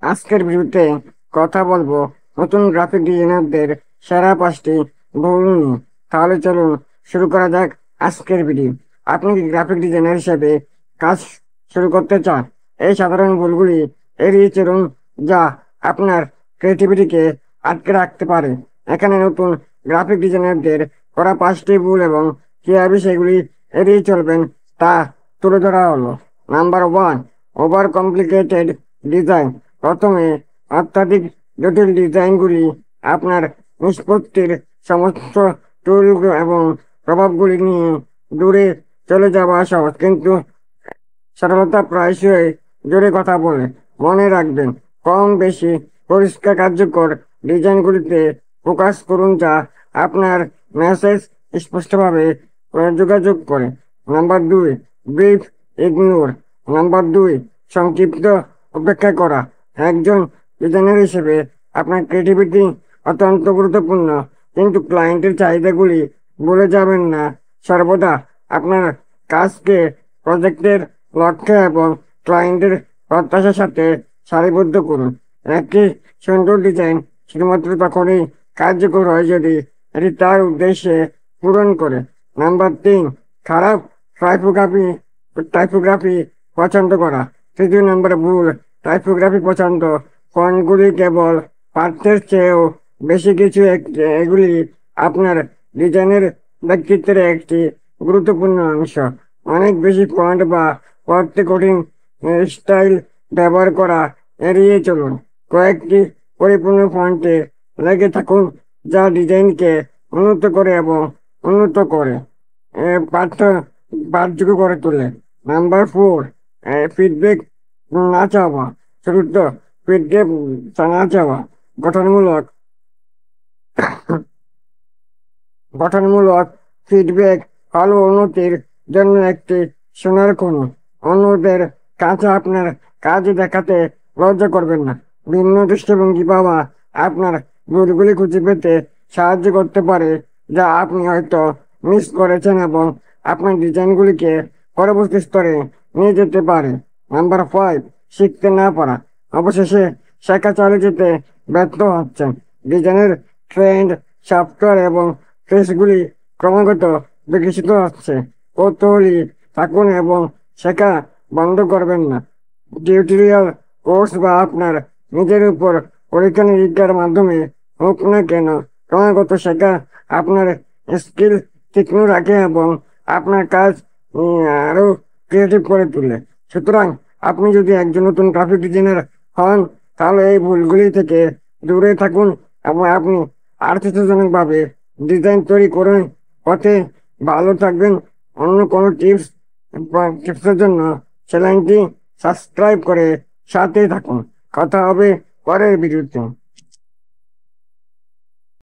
আজকের ভিডিওতে কথা বলবো নতুন গ্রাফিক ডিজাইনারদের সেরা 5টি ভুল নিয়ে। তাহলে চলুন শুরু করা যাক আজকের ভিডিও। আপনি কি গ্রাফিক ডিজাইনার হিসেবে কাজ শুরু করতে চান? এই সাধারণ ভুলগুলি এড়িয়ে চলুন, যা আপনার ক্রিয়েটিভিটিকে আটকে রাখতে পারে। এখানে নতুন গ্রাফিক ডিজাইনারদের করা 5টি ভুল এবং কিভাবে সেগুলি এড়িয়ে চলবেন তা তুলে ধরা হলো। Number 1, over complicated design. প্রথমে অত্যাধিক জটিল ডিজাইনগুলি আপনার নিষ্পত্তির সমস্ত টুল এবং প্রভাবগুলি নিয়ে দূরে চলে যাওয়া সহজ, কিন্তু সরলতা প্রায়শই জোরে কথা বলে। মনে রাখবেন, কম বেশি পরিষ্কার কার্যকর ডিজাইনগুলিতে ফোকাস করুন, যা আপনার মেসেজ স্পষ্টভাবে যোগাযোগ করে। Number 2, brief ignore. নাম্বার 2, সংক্ষিপ্ত অপেক্ষা করা। একজন ডিজাইনার হিসেবে আপনার ক্রিয়েটিভিটি অত্যন্ত গুরুত্বপূর্ণ, কিন্তু ক্লায়েন্টের চাহিদাগুলি ভুলে যাবেন না। সর্বদা আপনার কাজকে প্রজেক্টের লক্ষ্য এবং ক্লায়েন্টের প্রত্যাশার সাথে সারিবদ্ধ করুন। একটি সুন্দর ডিজাইন শুধুমাত্র তখনই কার্যকর হয় যদি এটি তার উদ্দেশ্যে পূরণ করে। নাম্বার 3, খারাপ টাইপোগ্রাফি টাইপোগ্রাফি পছন্দ করা। তৃতীয় নম্বর ভুল, টাইপোগ্রাফি পছন্দ। ফন্টগুলি কেবল পাঠ্যের চেয়েও বেশি কিছু। এগুলি আপনার ডিজাইনের ব্যক্তিত্বের একটি গুরুত্বপূর্ণ অংশ। অনেক বেশি ফন্ট বা পড়তে কঠিন স্টাইল ব্যবহার করা এড়িয়ে চলুন। কয়েকটি পরিপূর্ণ ফন্টে লেগে থাকুন, যা ডিজাইনকে উন্নত করে এবং উন্নত করে পাঠ্য পাঠযোগ্য করে তোলে। নাম্বার 4, ফিডব্যাক না চাওয়া। চতুর্থ, ফিডব্যাক না চাওয়া। গঠনমূলক গঠনমূলক ফিডব্যাক হলো উন্নতির জন্য একটি সোনার খনি। অন্যদের কাছে আপনার কাজ দেখাতে লজ্জা করবেন না। ভিন্ন দৃষ্টিভঙ্গি পাওয়া আপনার ভুলগুলি খুঁজে পেতে সাহায্য করতে পারে, যা আপনি হয়তো মিস করেছেন, এবং আপনার ডিজাইনগুলিকে পরবর্তী স্তরে নিয়ে যেতে পারে। নাম্বার 5, শিখতে না পারা। অবশেষে শেখা চালিয়ে যেতে ব্যর্থ হচ্ছেন। ডিজাইনের ট্রেন্ড, সফটওয়্যার এবং ফেসগুলি ক্রমাগত বিকশিত হচ্ছে। কৌতূহলী থাকুন এবং শেখা বন্ধ করবেন না। টিউটোরিয়াল, কোর্স বা আপনার নিজের উপর পরীক্ষা নিরীক্ষার মাধ্যমে হোক না কেন, ক্রমাগত শেখা আপনার স্কিল তীক্ষ্ণ রাখে এবং আপনার কাজ আরো ক্রিয়েটিভ করে তোলে। সুতরাং আপনি যদি একজন নতুন গ্রাফিক ডিজাইনার হন, তাহলে এই ভুলগুলি থেকে দূরে থাকুন এবং আপনি আর্থিকজনকভাবে ডিজাইন তৈরি করেন পথে ভালো থাকবেন। অন্য কোনো টিপসের জন্য চ্যানেলটি সাবস্ক্রাইব করে সাথে থাকুন। কথা হবে পরের ভিডিওতে।